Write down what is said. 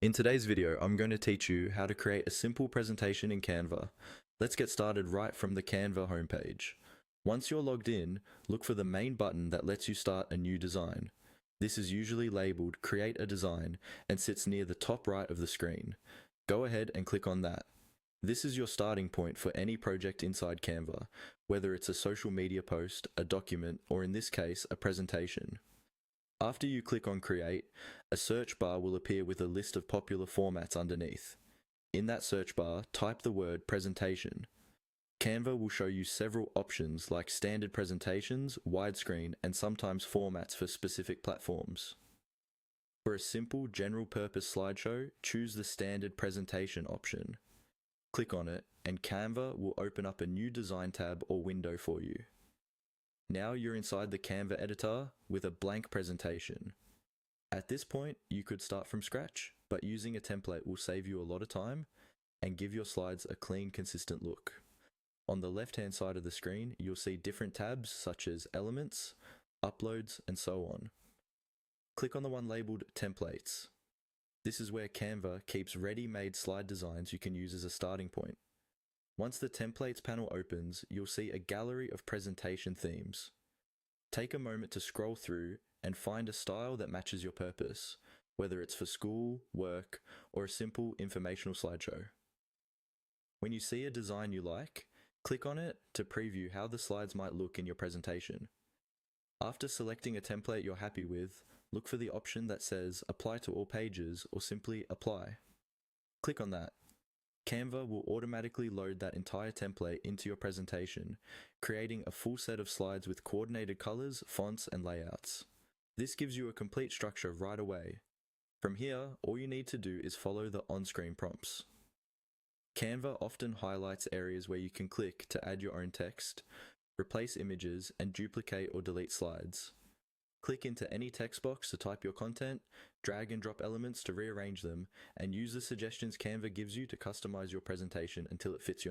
In today's video, I'm going to teach you how to create a simple presentation in Canva. Let's get started right from the Canva homepage. Once you're logged in, look for the main button that lets you start a new design. This is usually labeled Create a Design and sits near the top right of the screen. Go ahead and click on that. This is your starting point for any project inside Canva, whether it's a social media post, a document, or in this case, a presentation. After you click on Create, a search bar will appear with a list of popular formats underneath. In that search bar, type the word Presentation. Canva will show you several options like standard presentations, widescreen, and sometimes formats for specific platforms. For a simple general-purpose slideshow, choose the standard presentation option. Click on it, and Canva will open up a new design tab or window for you. Now you're inside the Canva editor with a blank presentation. At this point, you could start from scratch, but using a template will save you a lot of time and give your slides a clean, consistent look. On the left-hand side of the screen, you'll see different tabs such as Elements, Uploads, and so on. Click on the one labeled Templates. This is where Canva keeps ready-made slide designs you can use as a starting point. Once the Templates panel opens, you'll see a gallery of presentation themes. Take a moment to scroll through and find a style that matches your purpose, whether it's for school, work, or a simple informational slideshow. When you see a design you like, click on it to preview how the slides might look in your presentation. After selecting a template you're happy with, look for the option that says Apply to all pages or simply Apply. Click on that. Canva will automatically load that entire template into your presentation, creating a full set of slides with coordinated colors, fonts, and layouts. This gives you a complete structure right away. From here, all you need to do is follow the on-screen prompts. Canva often highlights areas where you can click to add your own text, replace images, and duplicate or delete slides. Click into any text box to type your content, drag and drop elements to rearrange them, and use the suggestions Canva gives you to customize your presentation until it fits your needs.